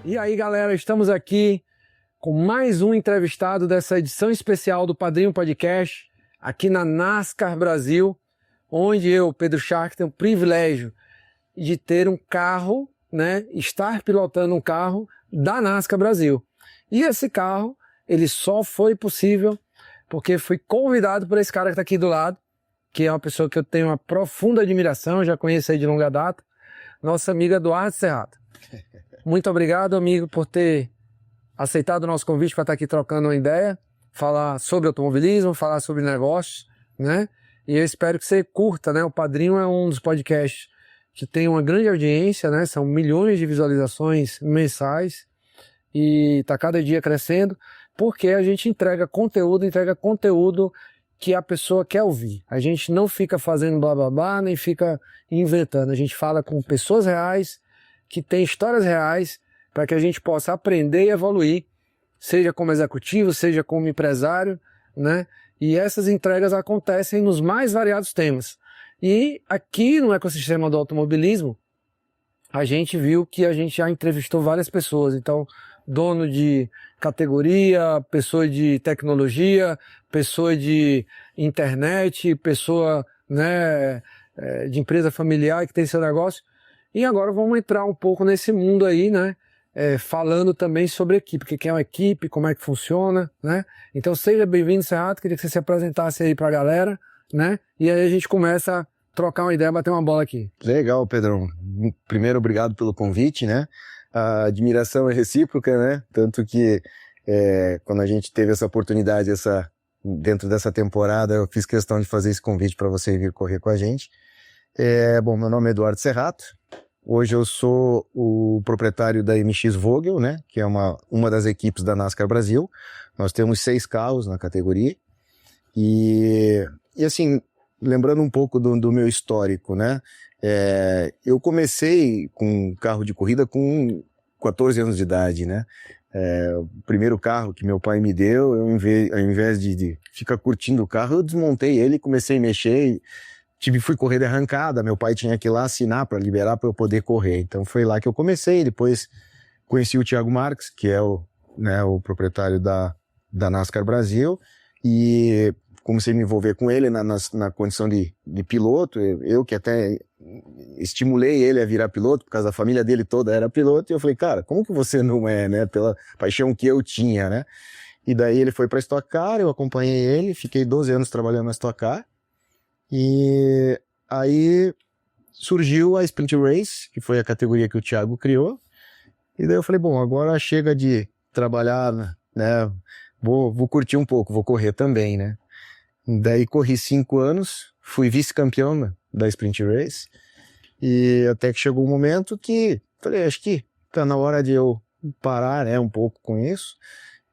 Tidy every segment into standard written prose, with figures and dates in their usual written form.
E aí, galera, estamos aqui com mais um entrevistado dessa edição especial do Padrinho Podcast, aqui na NASCAR Brasil, onde eu, Pedro Shark, tenho o privilégio de ter um carro, né, estar pilotando um carro da NASCAR Brasil. E esse carro, ele só foi possível porque fui convidado por esse cara que está aqui do lado, que é uma pessoa que eu tenho uma profunda admiração, já conheço aí de longa data, nosso amigo Eduardo Serrato. Muito obrigado, amigo, por ter aceitado o nosso convite para estar aqui trocando uma ideia, falar sobre automobilismo, falar sobre negócios, né? E eu espero que você curta, né? O Padrinho é um dos podcasts que tem uma grande audiência, né? São milhões de visualizações mensais e está cada dia crescendo, porque a gente entrega conteúdo que a pessoa quer ouvir. A gente não fica fazendo blá blá blá, nem fica inventando. A gente fala com pessoas reais, que têm histórias reais, para que a gente possa aprender e evoluir, seja como executivo, seja como empresário, né? E essas entregas acontecem nos mais variados temas. E aqui no ecossistema do automobilismo, a gente viu que a gente já entrevistou várias pessoas. Então, dono de categoria, pessoa de tecnologia, pessoa de internet, pessoa, né, de empresa familiar que tem seu negócio. E agora vamos entrar um pouco nesse mundo aí, né? Falando também sobre equipe, o que é uma equipe, como é que funciona, né? Então seja bem-vindo, Serrato, queria que você se apresentasse aí pra galera, né? E aí a gente começa a trocar uma ideia, bater uma bola aqui. Legal, Pedrão. Primeiro, obrigado pelo convite, né? A admiração é recíproca, né? Tanto que quando a gente teve essa oportunidade, dentro dessa temporada, eu fiz questão de fazer esse convite para você vir correr com a gente. Bom, meu nome é Eduardo Serrato. Hoje eu sou o proprietário da MX Vogel, né, que é uma das equipes da NASCAR Brasil. Nós temos 6 carros na categoria. E assim, lembrando um pouco do meu histórico, né, eu comecei com carro de corrida com 14 anos de idade, né. O primeiro carro que meu pai me deu, ao invés de ficar curtindo o carro, eu desmontei ele e comecei a mexer. Fui correr de arrancada, meu pai tinha que ir lá assinar para liberar para eu poder correr. Então foi lá que eu comecei. Depois conheci o Thiago Marques, que é o proprietário da NASCAR Brasil, e comecei a me envolver com ele na condição de piloto. Eu que até estimulei ele a virar piloto, por causa da família dele toda era piloto, e eu falei, cara, como que você não é, né? Pela paixão que eu tinha, né? E daí ele foi para Stock Car, eu acompanhei ele, fiquei 12 anos trabalhando na Stock Car. E aí surgiu a Sprint Race, que foi a categoria que o Thiago criou. E daí eu falei, bom, agora chega de trabalhar, né? Vou curtir um pouco, vou correr também, né? Daí corri 5 anos, fui vice-campeão da Sprint Race. E até que chegou um momento que falei, acho que tá na hora de eu parar, né, um pouco com isso.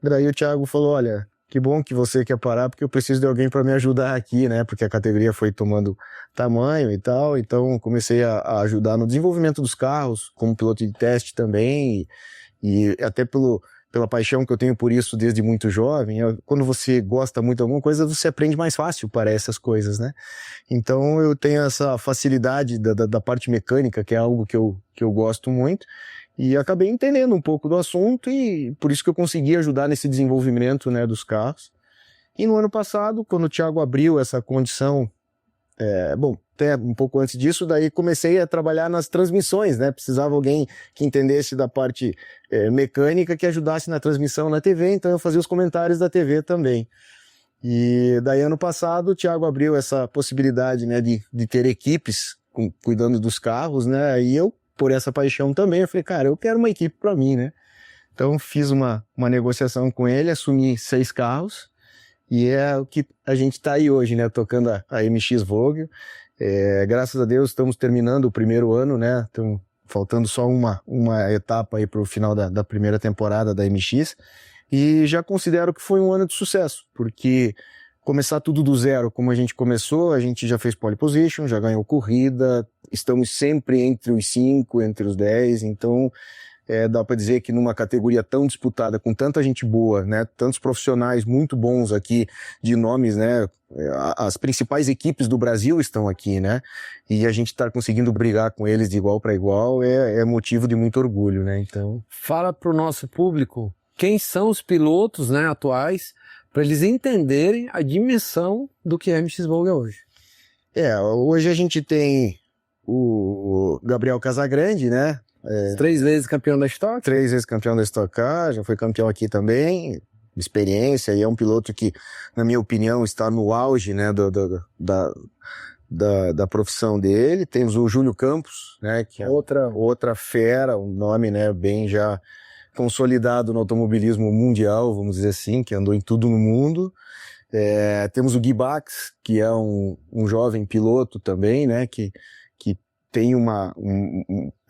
Daí o Thiago falou, olha, que bom que você quer parar, porque eu preciso de alguém para me ajudar aqui, né? Porque a categoria foi tomando tamanho e tal, então comecei a ajudar no desenvolvimento dos carros, como piloto de teste também, e até pela paixão que eu tenho por isso desde muito jovem. Quando você gosta muito de alguma coisa, você aprende mais fácil para essas coisas, né? Então eu tenho essa facilidade da parte mecânica, que é algo que eu gosto muito. E acabei entendendo um pouco do assunto e por isso que eu consegui ajudar nesse desenvolvimento, né, dos carros. E no ano passado, quando o Thiago abriu essa condição, bom, até um pouco antes disso, daí comecei a trabalhar nas transmissões, né? Precisava alguém que entendesse da parte mecânica, que ajudasse na transmissão na TV, então eu fazia os comentários da TV também. E daí ano passado o Thiago abriu essa possibilidade, né, de ter equipes cuidando dos carros, né? E eu, por essa paixão também, eu falei, cara, eu quero uma equipe para mim, né? Então fiz uma negociação com ele, assumi 6 carros, e é o que a gente tá aí hoje, né? Tocando a MX Vogel. Graças a Deus estamos terminando o primeiro ano, né? Então, faltando só uma etapa aí pro final da primeira temporada da MX. E já considero que foi um ano de sucesso, porque começar tudo do zero, como a gente começou, a gente já fez pole position, já ganhou corrida, estamos sempre entre os 5, entre os 10, então dá para dizer que numa categoria tão disputada, com tanta gente boa, né, tantos profissionais muito bons aqui, de nomes, né, as principais equipes do Brasil estão aqui, né, e a gente estar conseguindo brigar com eles de igual para igual é motivo de muito orgulho, né, então... Fala para o nosso público quem são os pilotos, né, atuais, para eles entenderem a dimensão do que é MX Volga hoje. Hoje a gente tem o Gabriel Casagrande, né, 3 vezes campeão da Stock. 3 vezes campeão da Stock Car, já foi campeão aqui também, experiência, e é um piloto que, na minha opinião, está no auge, né, da profissão dele. Temos o Júlio Campos, né, que é outra fera, um nome, né, bem já consolidado no automobilismo mundial, vamos dizer assim, que andou em tudo no mundo. Temos o Gui Bax, que é um jovem piloto também, né, que tem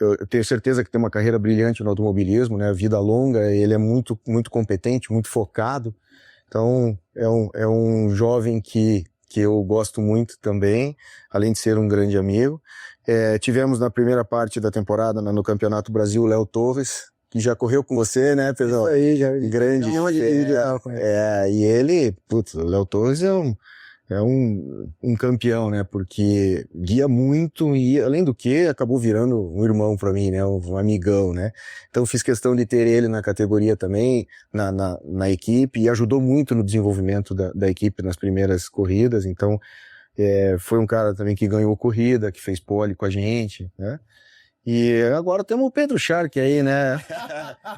eu tenho certeza que tem uma carreira brilhante no automobilismo, né, vida longa, ele é muito, muito competente, muito focado, então é um jovem que eu gosto muito também, além de ser um grande amigo. Tivemos na primeira parte da temporada, no Campeonato Brasil, o Léo Torres, que já correu com você, né, Pedro? Isso aí, já. Grande. E ele, putz, o Léo Torres é um campeão, né, porque guia muito e, além do que, acabou virando um irmão para mim, né, um amigão, né. Então fiz questão de ter ele na categoria também, na equipe, e ajudou muito no desenvolvimento da equipe nas primeiras corridas. Então foi um cara também que ganhou corrida, que fez pole com a gente, né. E agora temos o Pedro Shark aí, né?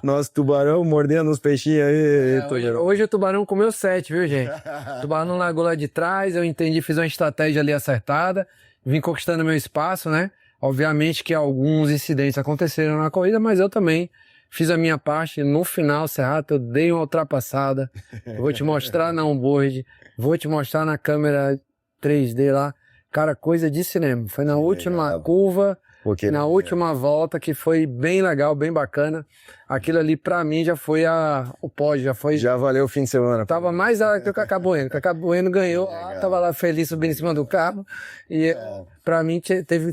Nosso tubarão mordendo os peixinhos aí. Hoje o tubarão comeu 7, viu, gente? O tubarão largou lá de trás, eu entendi, fiz uma estratégia ali acertada, vim conquistando meu espaço, né? Obviamente que alguns incidentes aconteceram na corrida, mas eu também fiz a minha parte. No final, Serrato, eu dei uma ultrapassada. Eu vou te mostrar na onboard, vou te mostrar na câmera 3D lá. Cara, coisa de cinema. Foi na última curva... Na última volta, que foi bem legal, bem bacana. Aquilo ali, pra mim, já foi o pódio, já valeu o fim de semana. Tava mais da hora que o Cacá Bueno. O Cacá Bueno ganhou, tava lá feliz subindo em cima do carro. E pra mim,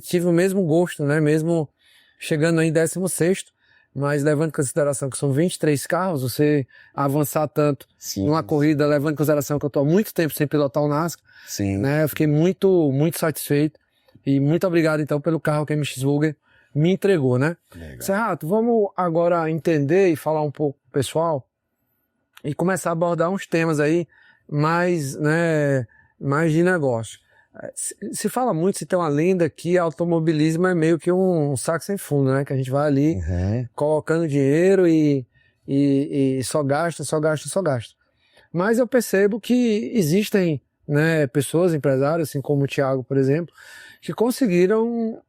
tive o mesmo gosto, né? Mesmo chegando aí em 16º, mas levando em consideração que são 23 carros, você avançar tanto numa corrida, levando em consideração que eu tô há muito tempo sem pilotar o NASCAR, né? Eu fiquei muito, muito satisfeito. E muito obrigado, então, pelo carro que a MX Volga me entregou, né? Serrato, vamos agora entender e falar um pouco pro pessoal e começar a abordar uns temas aí mais, né, mais de negócio. Se fala muito, se tem uma lenda que automobilismo é meio que um saco sem fundo, né? Que a gente vai ali colocando dinheiro e só gasta, só gasta, só gasta. Mas eu percebo que existem, né, pessoas, empresários, assim como o Thiago, por exemplo, que conseguiram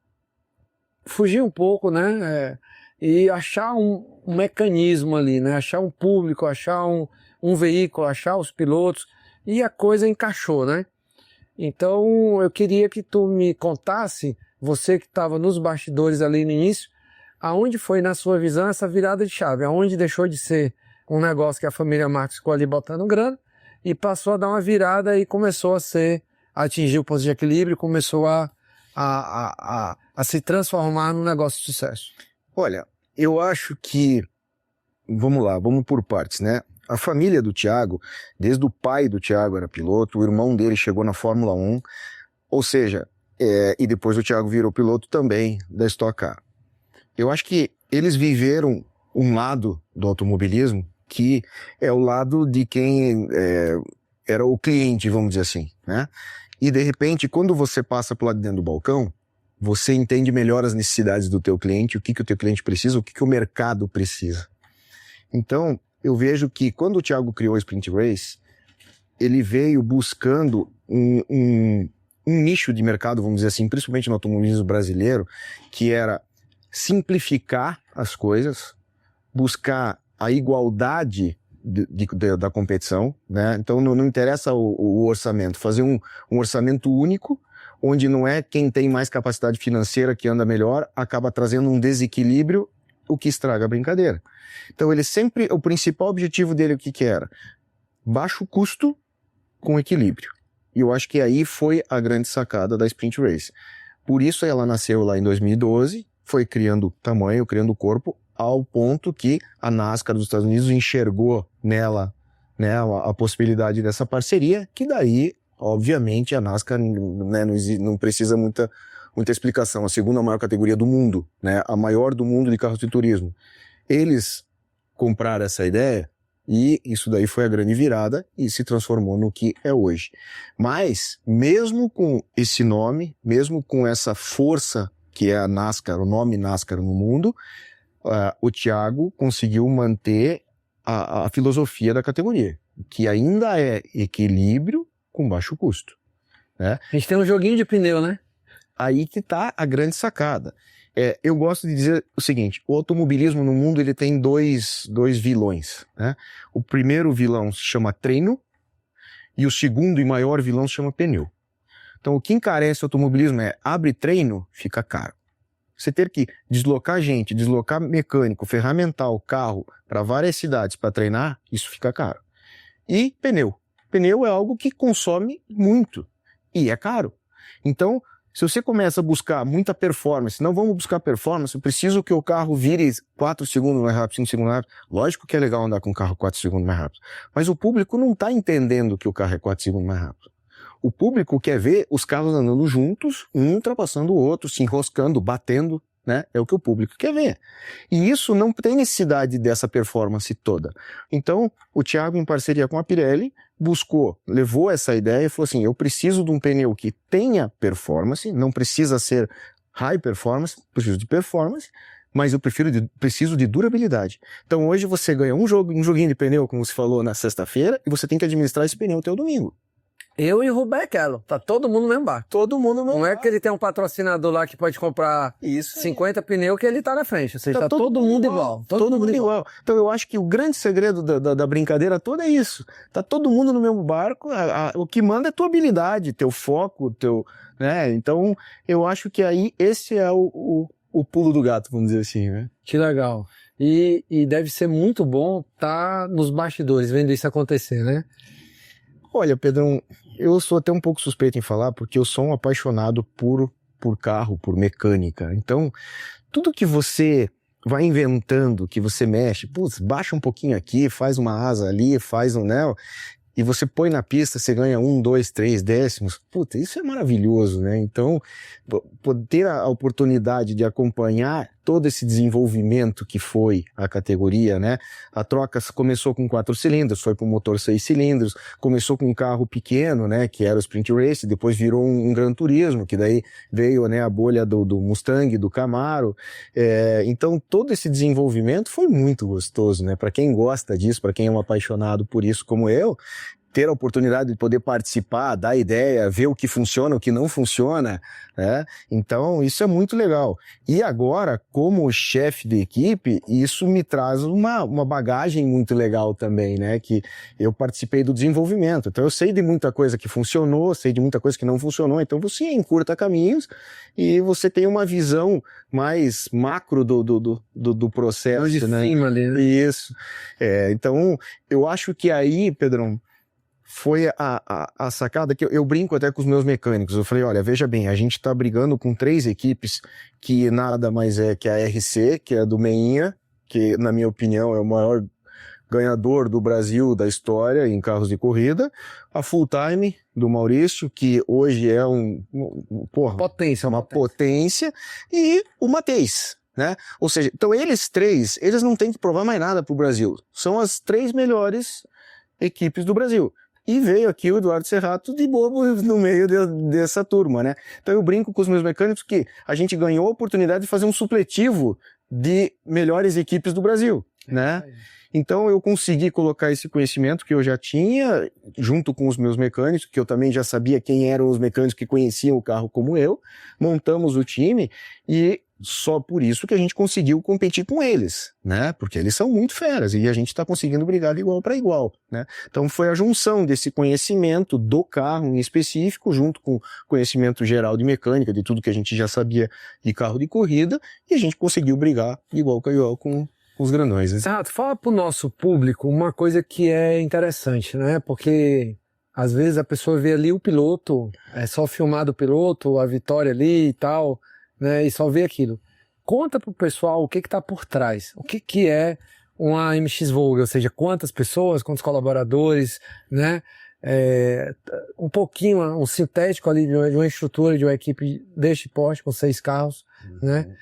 fugir um pouco, né, e achar um mecanismo ali, né, achar um público, achar um veículo, achar os pilotos, e a coisa encaixou, né. Então eu queria que tu me contasse, você que estava nos bastidores ali no início, aonde foi na sua visão essa virada de chave, aonde deixou de ser um negócio que a família Marques ficou ali botando grana, e passou a dar uma virada e começou a atingir o ponto de equilíbrio, começou a se transformar num negócio de sucesso. Olha, eu acho que, vamos lá, vamos por partes, né? A família do Thiago, desde o pai do Thiago era piloto, o irmão dele chegou na Fórmula 1, ou seja, e depois o Thiago virou piloto também da Stock Car. Eu acho que eles viveram um lado do automobilismo que é o lado de quem era o cliente, vamos dizer assim, né? E de repente, quando você passa pro lado de dentro do balcão, você entende melhor as necessidades do teu cliente, o que o teu cliente precisa, o que o mercado precisa. Então, eu vejo que quando o Thiago criou a Sprint Race, ele veio buscando um nicho de mercado, vamos dizer assim, principalmente no automobilismo brasileiro, que era simplificar as coisas, buscar a igualdade da competição, né? Então não interessa o orçamento, fazer um orçamento único, onde não é quem tem mais capacidade financeira que anda melhor, acaba trazendo um desequilíbrio, o que estraga a brincadeira. Então o principal objetivo dele, o que era? Baixo custo com equilíbrio. E eu acho que aí foi a grande sacada da Sprint Race. Por isso ela nasceu lá em 2012, foi criando tamanho, criando corpo, ao ponto que a NASCAR dos Estados Unidos enxergou nela, né, a possibilidade dessa parceria, que daí, obviamente, a NASCAR, né, não precisa muita explicação. A segunda maior categoria do mundo, né, a maior do mundo de carros de turismo. Eles compraram essa ideia e isso daí foi a grande virada e se transformou no que é hoje. Mas, mesmo com esse nome, mesmo com essa força que é a NASCAR, o nome NASCAR no mundo, o Thiago conseguiu manter a filosofia da categoria, que ainda é equilíbrio com baixo custo, né? A gente tem um joguinho de pneu, né? Aí que tá a grande sacada. Eu gosto de dizer o seguinte, o automobilismo no mundo ele tem dois vilões, né? O primeiro vilão se chama treino e o segundo e maior vilão se chama pneu. Então o que encarece o automobilismo abre treino, fica caro. Você ter que deslocar gente, deslocar mecânico, ferramental, carro para várias cidades para treinar, isso fica caro. E pneu. Pneu é algo que consome muito e é caro. Então, se você começa a buscar muita performance, não vamos buscar performance, eu preciso que o carro vire 4 segundos mais rápido, 5 segundos mais rápido. Lógico que é legal andar com o carro 4 segundos mais rápido. Mas o público não está entendendo que o carro é 4 segundos mais rápido. O público quer ver os carros andando juntos, um ultrapassando o outro, se enroscando, batendo, né? É o que o público quer ver. E isso não tem necessidade dessa performance toda. Então, o Thiago, em parceria com a Pirelli, levou essa ideia e falou assim, eu preciso de um pneu que tenha performance, não precisa ser high performance, preciso de performance, mas eu preciso de durabilidade. Então hoje você ganha um joguinho de pneu, como você falou, na sexta-feira, e você tem que administrar esse pneu até o domingo. Eu e o Rubechello, tá todo mundo no mesmo barco. Todo mundo no mesmo Não é que ele tem um patrocinador lá que pode comprar 50 pneus que ele tá na frente. Ou seja, tá todo mundo igual. Todo mundo igual. Então eu acho que o grande segredo da brincadeira toda é isso. Tá todo mundo no mesmo barco, o que manda é tua habilidade, teu foco, né? Então eu acho que aí esse é o pulo do gato, vamos dizer assim, né? Que legal. E deve ser muito bom estar nos bastidores, vendo isso acontecer, né? Olha, Pedrão, eu sou até um pouco suspeito em falar, porque eu sou um apaixonado por carro, por mecânica. Então, tudo que você vai inventando, que você mexe, baixa um pouquinho aqui, faz uma asa ali, faz um, né? E você põe na pista, você ganha 1, 2, 3 décimos. Puta, isso é maravilhoso, né? Então, ter a oportunidade de acompanhar todo esse desenvolvimento que foi a categoria, né? A troca começou com 4 cilindros, foi para um motor 6 cilindros, começou com um carro pequeno, né? Que era o Sprint Race, depois virou um Gran Turismo, que daí veio, né, a bolha do Mustang, do Camaro. Então, todo esse desenvolvimento foi muito gostoso, né? Para quem gosta disso, para quem é um apaixonado por isso como eu, ter a oportunidade de poder participar, dar ideia, ver o que funciona, o que não funciona, né? Então, isso é muito legal. E agora, como chefe de equipe, isso me traz uma bagagem muito legal também, né? Que eu participei do desenvolvimento. Então, eu sei de muita coisa que funcionou, sei de muita coisa que não funcionou. Então, você encurta caminhos e você tem uma visão mais macro do processo, de né? cima ali, né? Isso. Então, eu acho que aí, Pedrão, foi a sacada que eu brinco até com os meus mecânicos. Eu falei, olha, veja bem, a gente tá brigando com 3 equipes que nada mais é que a RC, que é do Meinha, que na minha opinião é o maior ganhador do Brasil da história em carros de corrida, a Full Time do Maurício, que hoje é uma potência, e o Mateis, né? Ou seja, então eles não têm que provar mais nada pro Brasil. São as 3 melhores equipes do Brasil. E veio aqui o Eduardo Serrato de bobo no meio dessa turma, né? Então eu brinco com os meus mecânicos que a gente ganhou a oportunidade de fazer um supletivo de melhores equipes do Brasil, né? Então eu consegui colocar esse conhecimento que eu já tinha, junto com os meus mecânicos, que eu também já sabia quem eram os mecânicos que conheciam o carro como eu, montamos o time e só por isso que a gente conseguiu competir com eles, né? Porque eles são muito feras e a gente está conseguindo brigar de igual para igual, né? Então foi a junção desse conhecimento do carro em específico, junto com o conhecimento geral de mecânica, de tudo que a gente já sabia de carro de corrida, e a gente conseguiu brigar de igual para igual com os grandões, né? Serrato, fala pro nosso público uma coisa que é interessante, né? Porque às vezes a pessoa vê ali o piloto, é só filmar do piloto, a vitória ali e tal, né? E só vê aquilo. Conta pro pessoal o que está por trás. O que é uma MX Vogue, ou seja, quantas pessoas, quantos colaboradores, né? Um pouquinho, um sintético ali de uma estrutura de uma equipe deste porte, com 6 carros, né?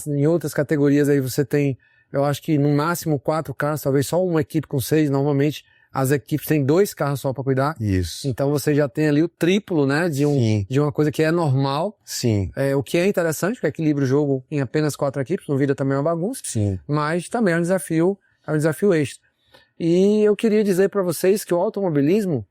Em outras categorias aí você tem, eu acho que no máximo 4 carros, talvez só uma equipe com 6, normalmente as equipes têm 2 carros só para cuidar. Isso. Então você já tem ali o triplo, né, de uma coisa que é normal. Sim. O que é interessante, porque equilibra o jogo em apenas 4 equipes, não vira também uma bagunça. Sim. Mas também é um desafio extra. E eu queria dizer para vocês que o automobilismo,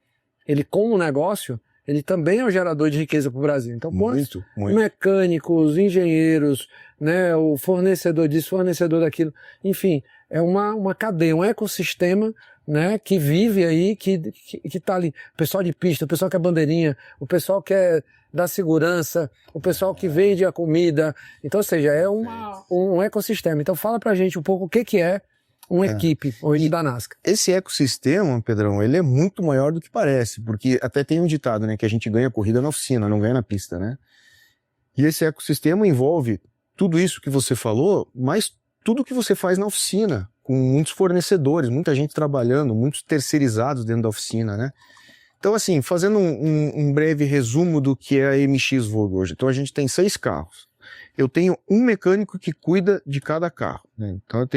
ele como negócio, ele também é um gerador de riqueza para o Brasil. Então, muito. Mecânicos, engenheiros, né, o fornecedor disso, fornecedor daquilo, enfim, é uma cadeia, um ecossistema, né, que vive aí, que tá ali. O pessoal de pista, o pessoal que é bandeirinha, o pessoal que é da segurança, o pessoal que vende a comida. Então, ou seja, é um ecossistema. Então, fala pra gente um pouco o que é uma equipe hoje da NASCAR. Esse ecossistema, Pedrão, ele é muito maior do que parece, porque até tem um ditado, né, que a gente ganha corrida na oficina, não ganha na pista, né? E esse ecossistema envolve tudo isso que você falou, mas tudo que você faz na oficina, com muitos fornecedores, muita gente trabalhando, muitos terceirizados dentro da oficina, né? Então, assim, fazendo um breve resumo do que é a MX Vogue hoje. Então, a gente tem 6 carros. Eu tenho um mecânico que cuida de cada carro, né? Então,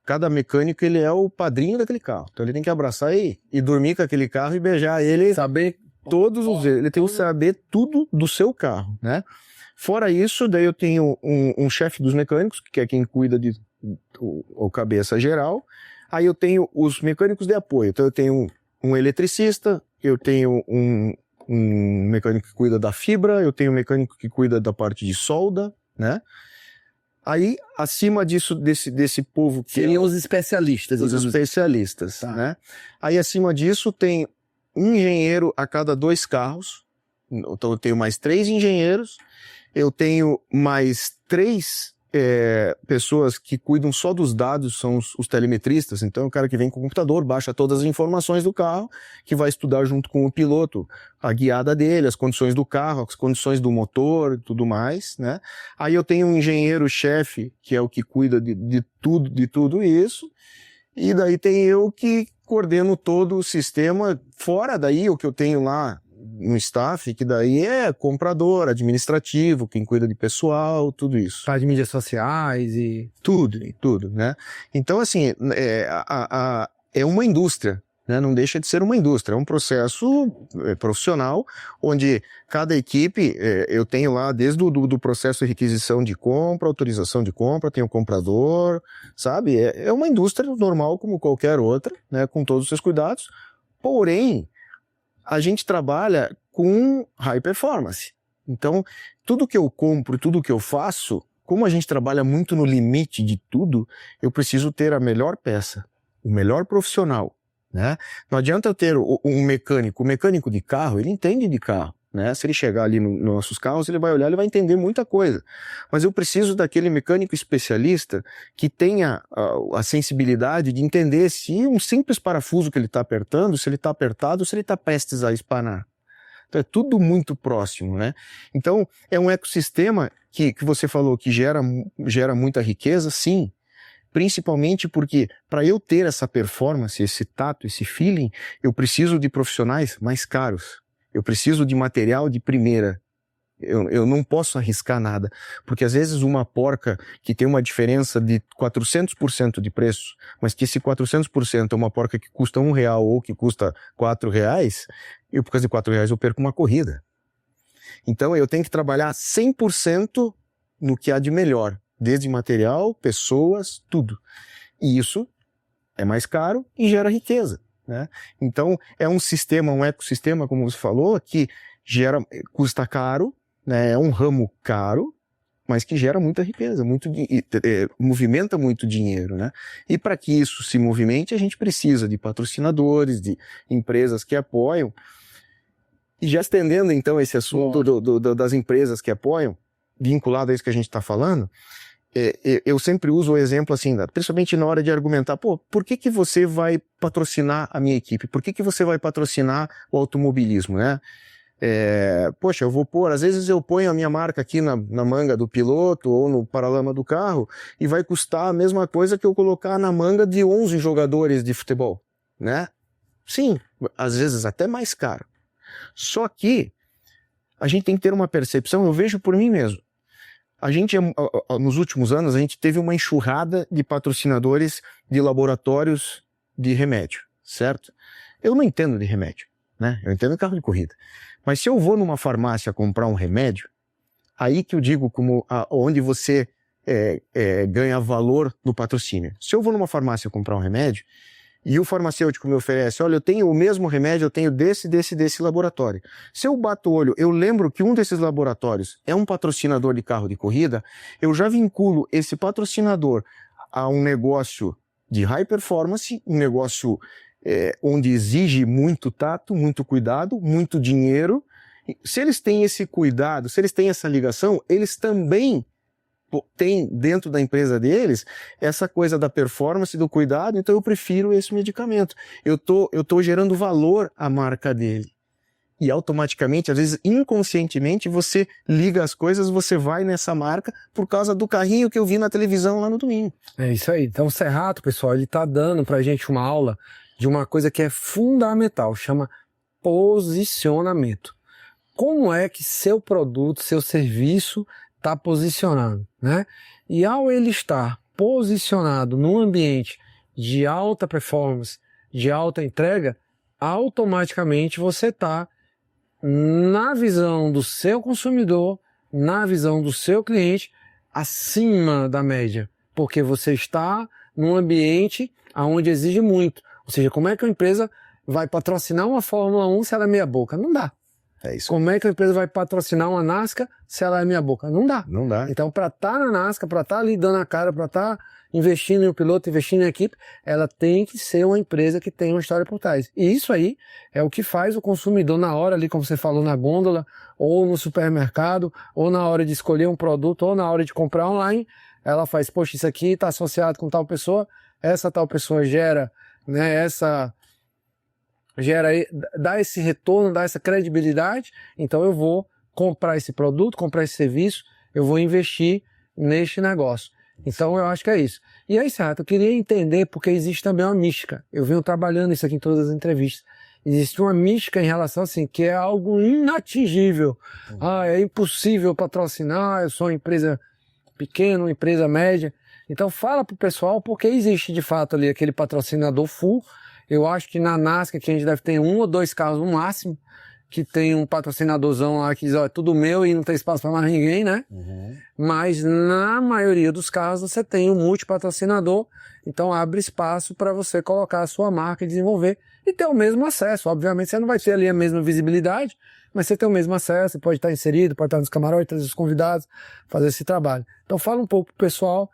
cada mecânico, ele é o padrinho daquele carro. Então, ele tem que abraçar e dormir com aquele carro e beijar ele. Saber ele tem que saber tudo do seu carro, né? Fora isso, daí eu tenho um chefe dos mecânicos, que é quem cuida o cabeça geral. Aí eu tenho os mecânicos de apoio. Então eu tenho um eletricista, eu tenho um mecânico que cuida da fibra, eu tenho um mecânico que cuida da parte de solda, né? Aí, acima disso, desse povo que seriam os especialistas. Os especialistas, tá, né? Aí, acima disso, tem um engenheiro a cada 2 carros. Então eu tenho mais 3 engenheiros, eu tenho mais 3 pessoas que cuidam só dos dados, são os telemetristas. Então é o cara que vem com o computador, baixa todas as informações do carro, que vai estudar junto com o piloto a guiada dele, as condições do carro, as condições do motor e tudo mais, né? Aí eu tenho um engenheiro-chefe, que é o que cuida de tudo isso, e daí tem eu que coordeno todo o sistema. Fora daí o que eu tenho lá no staff, que daí é comprador, administrativo, quem cuida de pessoal, tudo isso. Faz mídias sociais e... Tudo, né? Então, assim, é uma indústria, né? Não deixa de ser uma indústria, é um processo profissional, onde cada equipe, eu tenho lá desde do processo de requisição de compra, autorização de compra, tem o comprador, sabe? É uma indústria normal como qualquer outra, né? Com todos os seus cuidados, porém, a gente trabalha com high performance. Então, tudo que eu compro, tudo que eu faço, como a gente trabalha muito no limite de tudo, eu preciso ter a melhor peça, o melhor profissional, né? Não adianta eu ter um mecânico. O mecânico de carro, ele entende de carro, né? Se ele chegar ali nos nossos carros, ele vai olhar, ele vai entender muita coisa. Mas eu preciso daquele mecânico especialista que tenha a sensibilidade de entender se um simples parafuso que ele está apertando, se ele está apertado, se ele está prestes a espanar. Então é tudo muito próximo, né? Então é um ecossistema que você falou que gera muita riqueza, sim. Principalmente porque para eu ter essa performance, esse tato, esse feeling, eu preciso de profissionais mais caros. Eu preciso de material de primeira. Eu não posso arriscar nada, porque às vezes uma porca que tem uma diferença de 400% de preço, mas que esse 400% é uma porca que custa R$1 ou que custa R$4, por causa de R$4 eu perco uma corrida. Então eu tenho que trabalhar 100% no que há de melhor, desde material, pessoas, tudo. E isso é mais caro e gera riqueza, né? Então é um sistema, um ecossistema, como você falou, que custa caro, né? É um ramo caro, mas que gera muita riqueza, movimenta muito dinheiro, né? E para que isso se movimente, a gente precisa de patrocinadores, de empresas que apoiam. E já estendendo então esse assunto das empresas que apoiam, vinculado a isso que a gente está falando, eu sempre uso o exemplo assim, principalmente na hora de argumentar, por que você vai patrocinar a minha equipe? Por que você vai patrocinar o automobilismo, né? Poxa, eu vou pôr, às vezes eu ponho a minha marca aqui na manga do piloto ou no paralama do carro e vai custar a mesma coisa que eu colocar na manga de 11 jogadores de futebol, né? Sim, às vezes até mais caro. Só que a gente tem que ter uma percepção, eu vejo por mim mesmo. A gente, nos últimos anos, a gente teve uma enxurrada de patrocinadores de laboratórios de remédio, certo? Eu não entendo de remédio, né? Eu entendo de carro de corrida. Mas se eu vou numa farmácia comprar um remédio, aí que eu digo onde você ganha valor no patrocínio. Se eu vou numa farmácia comprar um remédio, e o farmacêutico me oferece, olha, eu tenho o mesmo remédio, eu tenho desse laboratório. Se eu bato o olho, eu lembro que um desses laboratórios é um patrocinador de carro de corrida, eu já vinculo esse patrocinador a um negócio de high performance, um negócio onde exige muito tato, muito cuidado, muito dinheiro. Se eles têm esse cuidado, se eles têm essa ligação, eles também tem dentro da empresa deles essa coisa da performance, do cuidado, então eu prefiro esse medicamento. Eu tô gerando valor à marca dele. E automaticamente, às vezes inconscientemente, você liga as coisas, você vai nessa marca por causa do carrinho que eu vi na televisão lá no domingo. É isso aí. Então o Serrato, pessoal, ele tá dando pra gente uma aula de uma coisa que é fundamental, chama posicionamento. Como é que seu produto, seu serviço está posicionado, né? E ao ele estar posicionado num ambiente de alta performance, de alta entrega, automaticamente você está na visão do seu consumidor, na visão do seu cliente, acima da média, porque você está num ambiente onde exige muito. Ou seja, como é que uma empresa vai patrocinar uma Fórmula 1 se ela é meia boca? Não dá. É isso. Como é que a empresa vai patrocinar uma NASCAR se ela é meia boca? Não dá. Não dá. Então, para estar na NASCAR, para estar ali dando a cara, para estar investindo em um piloto, investindo em equipe, ela tem que ser uma empresa que tem uma história por trás. E isso aí é o que faz o consumidor na hora ali, como você falou, na gôndola, ou no supermercado, ou na hora de escolher um produto, ou na hora de comprar online, ela faz, poxa, isso aqui está associado com tal pessoa, essa tal pessoa gera, né, dá esse retorno, dá essa credibilidade, então eu vou comprar esse produto, comprar esse serviço, eu vou investir neste negócio. Então eu acho que é isso. E aí, Serrato, eu queria entender, porque existe também uma mística. Eu venho trabalhando isso aqui em todas as entrevistas. Existe uma mística em relação assim, que é algo inatingível. É impossível patrocinar, eu sou uma empresa pequena, uma empresa média. Então fala pro pessoal, porque existe de fato ali aquele patrocinador full. Eu acho que na NASCAR que a gente deve ter 1 ou 2 carros no máximo, que tem um patrocinadorzão lá que diz, ó, é tudo meu e não tem espaço para mais ninguém, né? Uhum. Mas na maioria dos casos você tem um multipatrocinador, então abre espaço para você colocar a sua marca e desenvolver e ter o mesmo acesso. Obviamente você não vai ter ali a mesma visibilidade, mas você tem o mesmo acesso, você pode estar inserido, pode estar nos camarotes, trazer os convidados, fazer esse trabalho. Então fala um pouco pro pessoal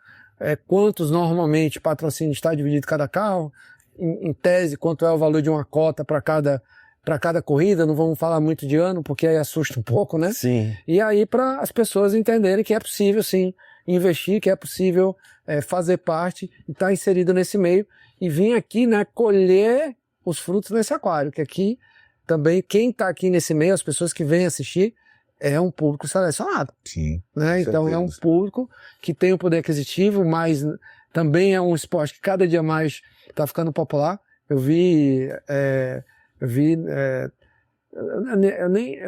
quantos normalmente patrocínio está dividido cada carro, em tese, quanto é o valor de uma cota para cada corrida, não vamos falar muito de ano, porque aí assusta um pouco, né? Sim. E aí para as pessoas entenderem que é possível, sim, investir, que é possível fazer parte e estar inserido nesse meio e vir aqui, né, colher os frutos nesse aquário, que aqui também, quem está aqui nesse meio, as pessoas que vêm assistir, é um público selecionado. Sim. Né? Então é um público que tem um poder aquisitivo, mas também é um esporte que cada dia mais está ficando popular. Eu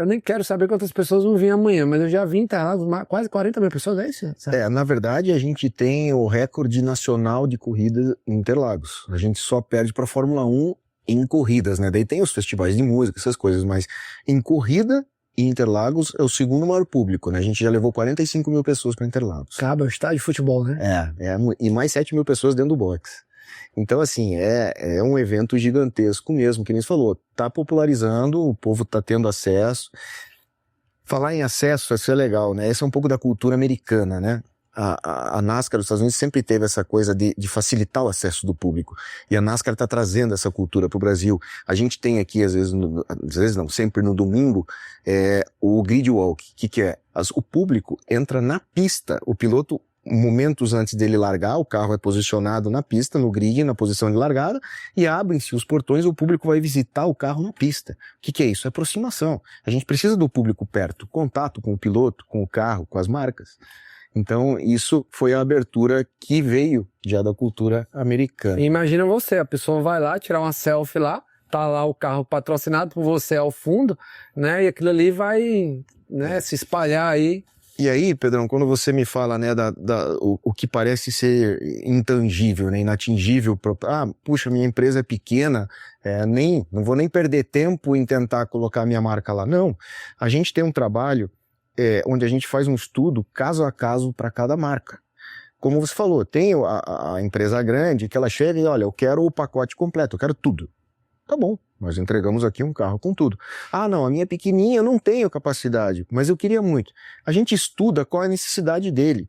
nem quero saber quantas pessoas vão vir amanhã, mas eu já vi em Interlagos quase 40 mil pessoas, é isso? Na verdade a gente tem o recorde nacional de corrida em Interlagos. A gente só perde para a Fórmula 1 em corridas, né? Daí tem os festivais de música, essas coisas, mas em corrida, Interlagos é o segundo maior público, né? A gente já levou 45 mil pessoas para Interlagos. Cabe ao estádio de futebol, né? E mais 7 mil pessoas dentro do box. Então, assim, é um evento gigantesco mesmo, que nem você falou, tá popularizando, o povo tá tendo acesso. Falar em acesso, isso é legal, né? Essa é um pouco da cultura americana, né? A NASCAR dos Estados Unidos sempre teve essa coisa de facilitar o acesso do público. E a NASCAR está trazendo essa cultura para o Brasil. A gente tem aqui, às vezes não, sempre no domingo, o grid walk. O que é? O público entra na pista, o piloto momentos antes dele largar, o carro é posicionado na pista, no grid, na posição de largada, e abrem-se os portões, o público vai visitar o carro na pista. O que é isso? É aproximação. A gente precisa do público perto, contato com o piloto, com o carro, com as marcas. Então, isso foi a abertura que veio já da cultura americana. E imagina você, a pessoa vai lá tirar uma selfie lá, tá lá o carro patrocinado por você ao fundo, né? E aquilo ali vai, né, se espalhar aí. E aí, Pedrão, quando você me fala, né, o que parece ser intangível, né, inatingível, puxa, minha empresa é pequena, não vou nem perder tempo em tentar colocar minha marca lá. Não, a gente tem um trabalho onde a gente faz um estudo caso a caso para cada marca. Como você falou, tem a empresa grande que ela chega e, olha, eu quero o pacote completo, eu quero tudo. Tá bom, nós entregamos aqui um carro com tudo. Ah, não, a minha pequenininha, eu não tenho capacidade, mas eu queria muito. A gente estuda qual é a necessidade dele.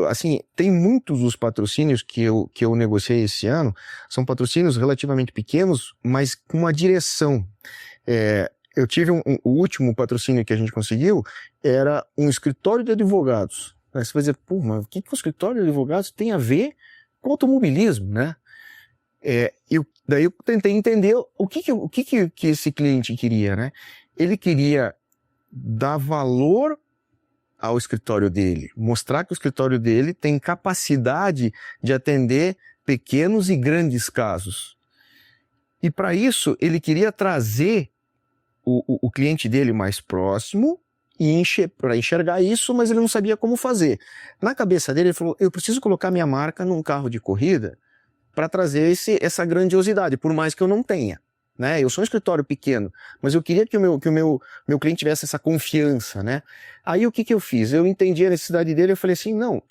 Assim, tem muitos dos patrocínios que eu negociei esse ano, são patrocínios relativamente pequenos, mas com uma direção. Eu tive o último patrocínio que a gente conseguiu, era um escritório de advogados. Aí você vai dizer, pô, mas o que o escritório de advogados tem a ver com automobilismo, né? Daí eu tentei entender o que esse cliente queria, né? Ele queria dar valor ao escritório dele, mostrar que o escritório dele tem capacidade de atender pequenos e grandes casos. E para isso, ele queria trazer o cliente dele mais próximo para enxergar isso, mas ele não sabia como fazer. Na cabeça dele, ele falou, eu preciso colocar minha marca num carro de corrida para trazer essa grandiosidade, por mais que eu não tenha, né? Eu sou um escritório pequeno, mas eu queria que o meu cliente tivesse essa confiança, né? Aí o que eu fiz? Eu entendi a necessidade dele, eu falei assim, não,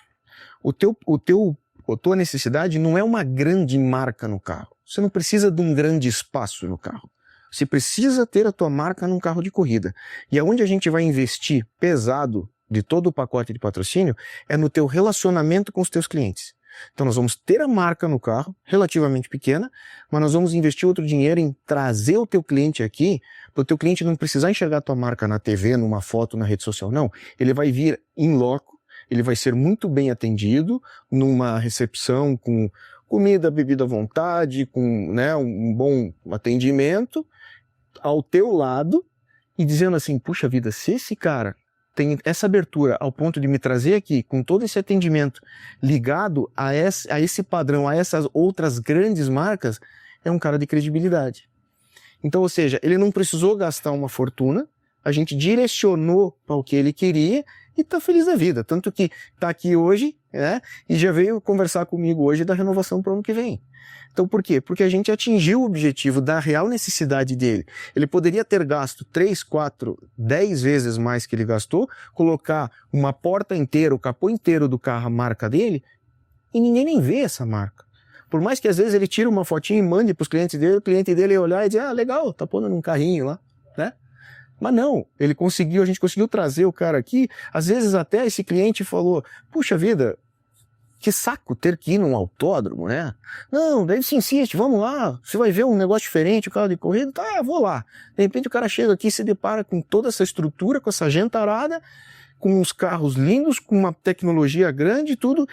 a tua necessidade não é uma grande marca no carro. Você não precisa de um grande espaço no carro. Você precisa ter a tua marca num carro de corrida. E aonde a gente vai investir pesado de todo o pacote de patrocínio é no teu relacionamento com os teus clientes. Então nós vamos ter a marca no carro, relativamente pequena, mas nós vamos investir outro dinheiro em trazer o teu cliente aqui, para o teu cliente não precisar enxergar a tua marca na TV, numa foto, na rede social, não. Ele vai vir in loco, ele vai ser muito bem atendido, numa recepção com comida, bebida à vontade, com, né, um bom atendimento, ao teu lado, e dizendo assim, puxa vida, se esse cara tem essa abertura ao ponto de me trazer aqui com todo esse atendimento ligado a esse padrão, a essas outras grandes marcas, é um cara de credibilidade. Então, ou seja, ele não precisou gastar uma fortuna, a gente direcionou para o que ele queria e tá feliz da vida. Tanto que tá aqui hoje, né, e já veio conversar comigo hoje da renovação para o ano que vem. Então por quê? Porque a gente atingiu o objetivo da real necessidade dele. Ele poderia ter gasto 3, 4, 10 vezes mais que ele gastou, colocar uma porta inteira, o capô inteiro do carro, a marca dele, e ninguém nem vê essa marca. Por mais que às vezes ele tire uma fotinha e mande para os clientes dele, o cliente dele ia olhar e dizer, legal, tá pondo num carrinho lá, né? Mas não, a gente conseguiu trazer o cara aqui, às vezes até esse cliente falou, puxa vida, que saco ter que ir num autódromo, né? Não, daí você insiste, vamos lá, você vai ver um negócio diferente, o carro de corrida, tá, vou lá. De repente o cara chega aqui e se depara com toda essa estrutura, com essa gentarada, com uns carros lindos, com uma tecnologia grande e tudo,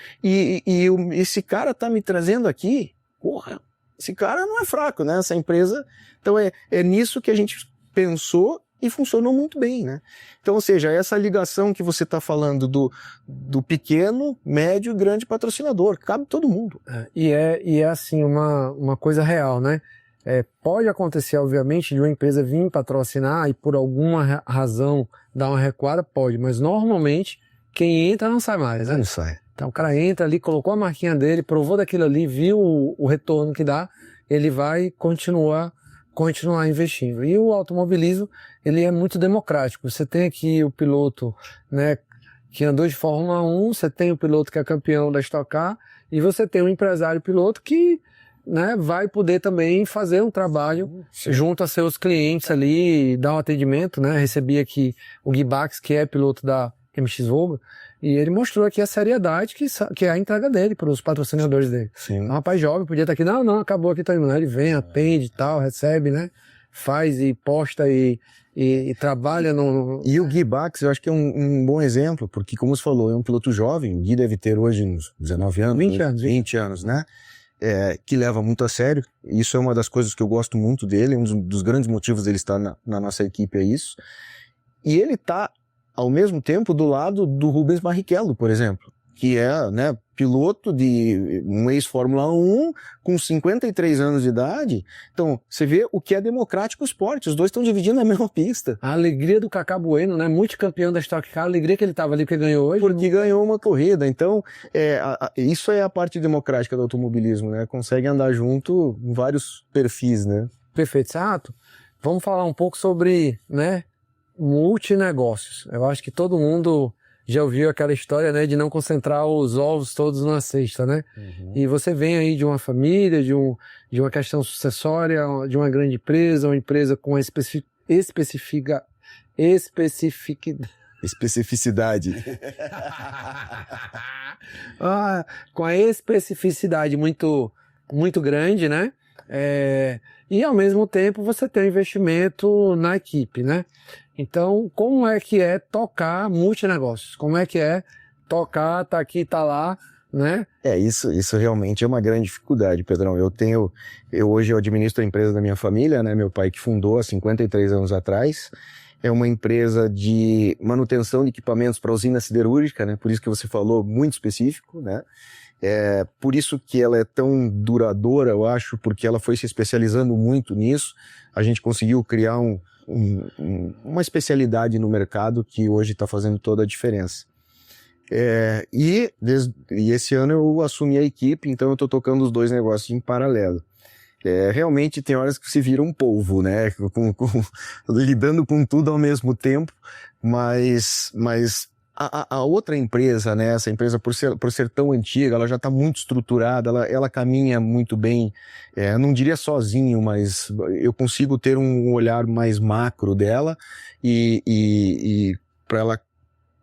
esse cara tá me trazendo aqui, porra, esse cara não é fraco, né? Essa empresa, então é nisso que a gente pensou e funcionou muito bem, né? Então, ou seja, essa ligação que você está falando do pequeno, médio e grande patrocinador, cabe todo mundo. E é assim, uma coisa real, né? Pode acontecer, obviamente, de uma empresa vir patrocinar e por alguma razão dar uma recuada, pode, mas normalmente quem entra não sai mais, né? Não sai. Então o cara entra ali, colocou a marquinha dele, provou daquilo ali, viu o retorno que dá, ele vai continuar investindo. E o automobilismo, ele é muito democrático. Você tem aqui o piloto, né, que andou de Fórmula 1, você tem o piloto que é campeão da Stock Car, e você tem um empresário piloto que, né, vai poder também fazer um trabalho junto a seus clientes ali, dar um atendimento, né? Recebi aqui o Gui Bax, que é piloto da MX Volga, e ele mostrou aqui a seriedade que é a entrega dele para os patrocinadores dele. Sim. Um rapaz jovem podia estar aqui, não, acabou aqui, tá indo. Ele vem, atende e tal, recebe, né? faz e posta e trabalha no... E o Gui Bax, eu acho que é um bom exemplo, porque como você falou, é um piloto jovem, o Gui deve ter hoje uns 19 anos, 20 anos, né? Que leva muito a sério. Isso é uma das coisas que eu gosto muito dele, um dos grandes motivos dele estar na nossa equipe é isso. E ele tá, ao mesmo tempo, do lado do Rubens Barrichello, por exemplo, que é, né, piloto de um ex-Fórmula 1 com 53 anos de idade. Então, você vê o que é democrático o esporte. Os dois estão dividindo a mesma pista. A alegria do Cacá Bueno, né? Multicampeão da Stock Car, a alegria que ele estava ali, que ganhou hoje. Porque ganhou uma corrida. Então, isso é a parte democrática do automobilismo, né? Consegue andar junto em vários perfis, né? Perfeito, certo? Vamos falar um pouco sobre, né, multinegócios. Eu acho que todo mundo já ouviu aquela história, né, de não concentrar os ovos todos numa cesta, né? Uhum. E você vem aí de uma família, de uma questão sucessória, de uma grande empresa, uma empresa com especificidade. Com a especificidade muito, muito grande, né? E ao mesmo tempo você tem um investimento na equipe, né? Então, como é que é tocar multinegócios? Como é que é tocar, tá aqui, tá lá, né? Isso realmente é uma grande dificuldade, Pedrão. Hoje eu administro a empresa da minha família, né? Meu pai que fundou há 53 anos atrás. É uma empresa de manutenção de equipamentos para usina siderúrgica, né? Por isso que você falou, muito específico, né? Por isso que ela é tão duradoura, eu acho, porque ela foi se especializando muito nisso. A gente conseguiu criar uma especialidade no mercado que hoje está fazendo toda a diferença. E esse ano eu assumi a equipe, então eu estou tocando os dois negócios em paralelo. Realmente tem horas que se vira um polvo, né? Lidando com tudo ao mesmo tempo, mas a outra empresa, né? Essa empresa, por ser tão antiga, ela já está muito estruturada, ela caminha muito bem, não diria sozinho, mas eu consigo ter um olhar mais macro dela e para ela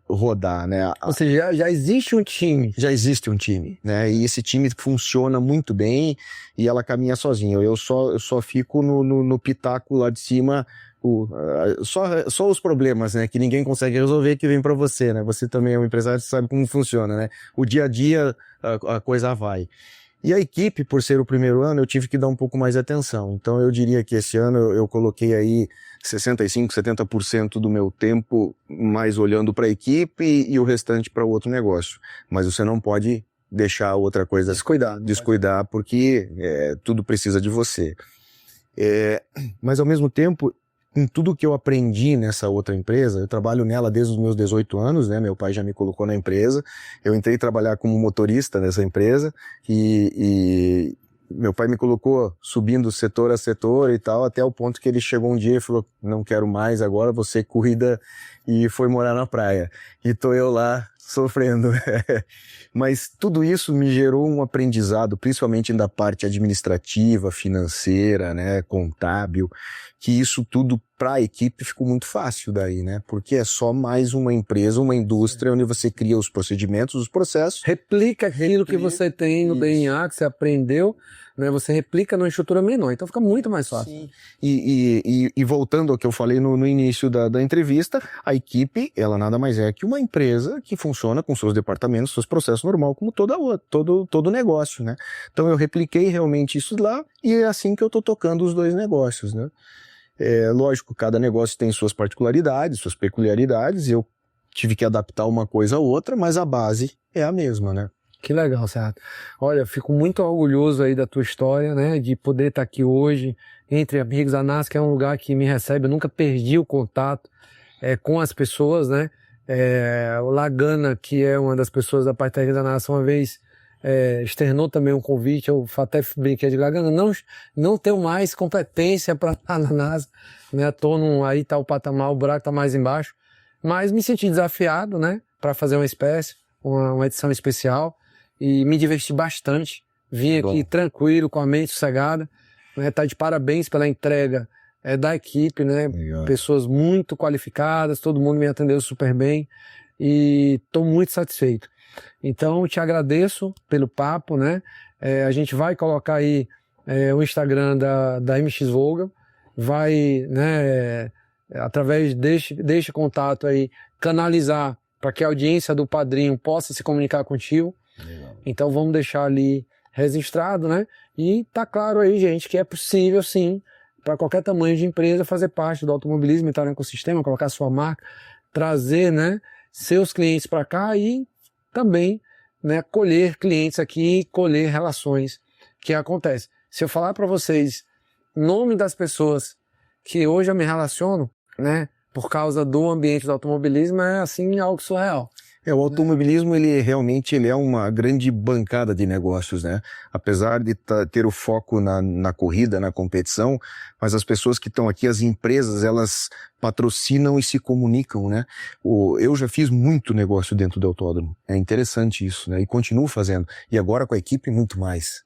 rodar, né? Ou seja, já existe um time. Já existe um time, né? E esse time funciona muito bem e ela caminha sozinha. Eu só fico no pitaco lá de cima, só os problemas, né? Que ninguém consegue resolver, que vem para você, né? Você também é um empresário, você sabe como funciona, né? O dia a dia a coisa vai. E a equipe, por ser o primeiro ano, eu tive que dar um pouco mais de atenção. Então eu diria que esse ano eu coloquei aí 65, 70% do meu tempo mais olhando para a equipe e o restante para outro negócio. Mas você não pode deixar a outra coisa descuidar porque tudo precisa de você. Mas ao mesmo tempo, em tudo que eu aprendi nessa outra empresa, eu trabalho nela desde os meus 18 anos, né? Meu pai já me colocou na empresa. Eu entrei trabalhar como motorista nessa empresa e meu pai me colocou subindo setor a setor e tal, até o ponto que ele chegou um dia e falou, não quero mais agora, você cuida, e foi morar na praia. E tô eu lá sofrendo. Mas tudo isso me gerou um aprendizado, principalmente da parte administrativa, financeira, né, contábil, que isso tudo para a equipe ficou muito fácil daí, né? Porque é só mais uma empresa, uma indústria onde você cria os procedimentos, os processos. Replica aquilo que você tem no DNA, que você aprendeu, né? Você replica numa estrutura menor, então fica muito mais fácil. Sim. E voltando ao que eu falei no início da entrevista, a equipe, ela nada mais é que uma empresa que funciona com seus departamentos, seus processos normal, como todo negócio, né? Então eu repliquei realmente isso lá e é assim que eu tô tocando os dois negócios, né? Lógico, cada negócio tem suas particularidades, suas peculiaridades, e eu tive que adaptar uma coisa a outra, mas a base é a mesma, né? Que legal, Certo. Olha, fico muito orgulhoso aí da tua história, né? De poder estar aqui hoje, entre amigos. A NASCAR é um lugar que me recebe, eu nunca perdi o contato com as pessoas, né? O Lagana, que é uma das pessoas da parte técnica da NASCAR, uma vez externou também um convite, eu até brinquei de Lagana, não tenho mais competência para estar na NASA, né? Aí tá o patamar, o buraco tá mais embaixo, mas me senti desafiado, né? Para fazer uma espécie, uma edição especial, e me diverti bastante. Vim aqui tranquilo, com a mente sossegada, né? Tá de parabéns pela entrega da equipe, né? Legal. Pessoas muito qualificadas, todo mundo me atendeu super bem e estou muito satisfeito. Então, te agradeço pelo papo, né? A gente vai colocar aí o Instagram da MX Volga vai, né, através deste contato aí, canalizar para que a audiência do Padrinho possa se comunicar contigo. Legal. Então vamos deixar ali registrado, né? E tá claro aí, gente, que é possível sim, para qualquer tamanho de empresa, fazer parte do automobilismo, entrar no ecossistema, colocar sua marca, trazer, né, seus clientes para cá e também, né, colher clientes aqui, colher relações que acontecem. Se eu falar para vocês nome das pessoas que hoje eu me relaciono, né, por causa do ambiente do automobilismo, é assim algo surreal. O automobilismo, ele realmente é uma grande bancada de negócios, né? Apesar de ter o foco na corrida, na competição, mas as pessoas que estão aqui, as empresas, elas patrocinam e se comunicam, né? Eu já fiz muito negócio dentro do autódromo. É interessante isso, né? E continuo fazendo. E agora com a equipe, muito mais.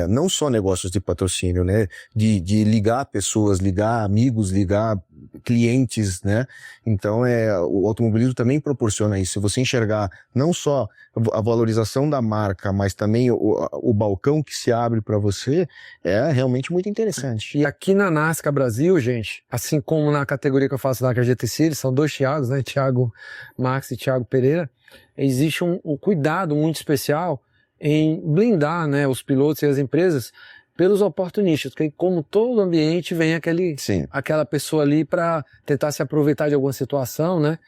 Não só negócios de patrocínio, né? De ligar pessoas, ligar amigos, ligar clientes, né? Então, o automobilismo também proporciona isso. Se você enxergar não só a valorização da marca, mas também o balcão que se abre para você, é realmente muito interessante. E aqui na NASCAR Brasil, gente, assim como na categoria que eu faço lá, que é a GT Series, são 2 Thiagos, né? Thiago Marques e Thiago Pereira, existe um cuidado muito especial em blindar, né, os pilotos e as empresas pelos oportunistas, porque como todo ambiente vem aquela pessoa ali para tentar se aproveitar de alguma situação, né?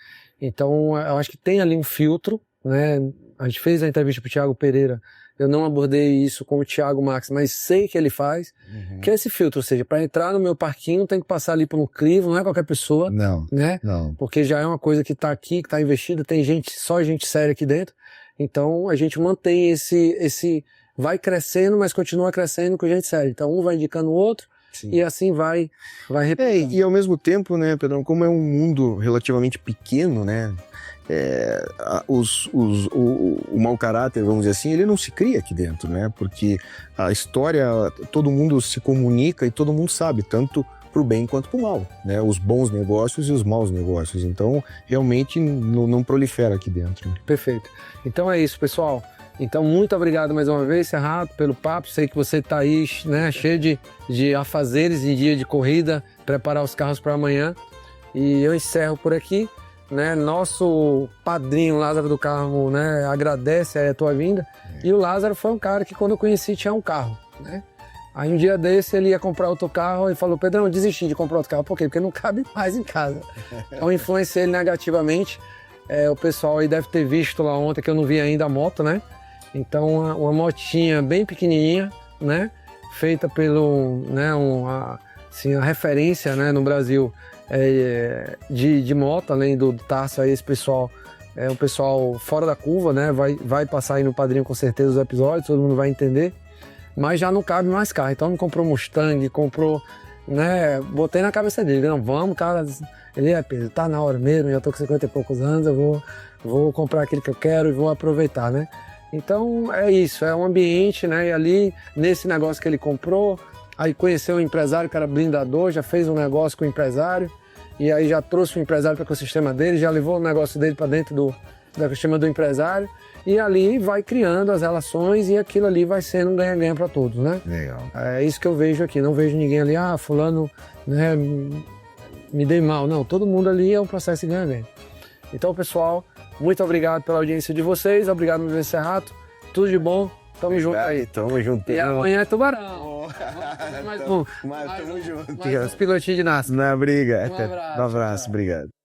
Então eu acho que tem ali um filtro, né? A gente fez a entrevista pro Thiago Pereira, eu não abordei isso com o Thiago Marques, mas sei que ele faz, que é esse filtro, ou seja, para entrar no meu parquinho tem que passar ali por um crivo, não é qualquer pessoa, né? Não. Porque já é uma coisa que tá aqui, que tá investida, tem só gente séria aqui dentro. Então a gente mantém esse vai crescendo, mas continua crescendo com gente séria. Então um vai indicando o outro. Sim. E assim vai repetindo. E ao mesmo tempo, né, Pedrão, como é um mundo relativamente pequeno, né, o mau caráter, vamos dizer assim, ele não se cria aqui dentro, né, porque a história, todo mundo se comunica e todo mundo sabe, tanto pro bem quanto pro mal, né, os bons negócios e os maus negócios. Então, realmente não prolifera aqui dentro. Perfeito. Então é isso, pessoal. Então, muito obrigado mais uma vez, Cerrato, pelo papo. Sei que você está aí, né, cheio de afazeres em dia de corrida, preparar os carros para amanhã. E eu encerro por aqui, né? Nosso padrinho Lázaro do Carmo, né, agradece a tua vinda. E o Lázaro foi um cara que, quando eu conheci, tinha um carro, né? Aí um dia desse ele ia comprar outro carro e falou: Pedrão, eu desisti de comprar outro carro. Por quê? Porque não cabe mais em casa. Então influenciei ele negativamente. O pessoal aí deve ter visto lá ontem, que eu não vi ainda a moto, né? Então uma motinha bem pequenininha, né? Feita pelo, né, assim, a referência, né, no Brasil de moto, além do Tarso aí, esse pessoal um pessoal fora da curva, né? Vai passar aí no Padrinho com certeza os episódios, todo mundo vai entender. Mas já não cabe mais carro. Então não comprou Mustang, comprou, né? Botei na cabeça dele, não, vamos, cara. Ele Pedro, tá na hora mesmo, já tô com 50 e poucos anos, eu vou comprar aquele que eu quero e vou aproveitar, né? Então é isso, é um ambiente, né? E ali, nesse negócio que ele comprou, aí conheceu um empresário que era blindador, já fez um negócio com o empresário, e aí já trouxe o empresário para o ecossistema dele, já levou o negócio dele para dentro do ecossistema do empresário. E ali vai criando as relações e aquilo ali vai sendo um ganha-ganha para todos, né? Legal. É isso que eu vejo aqui. Não vejo ninguém ali, fulano, né, me dei mal. Não, todo mundo ali é um processo de ganha-ganha. Então, pessoal, muito obrigado pela audiência de vocês. Obrigado, meu Cerrato. Tudo de bom. Tamo junto aí. Tamo junto. E amanhã é Tubarão. Mais um. Tamo junto. Os pilotinhos de NASCAR. Na briga. Um abraço. Um abraço, obrigado.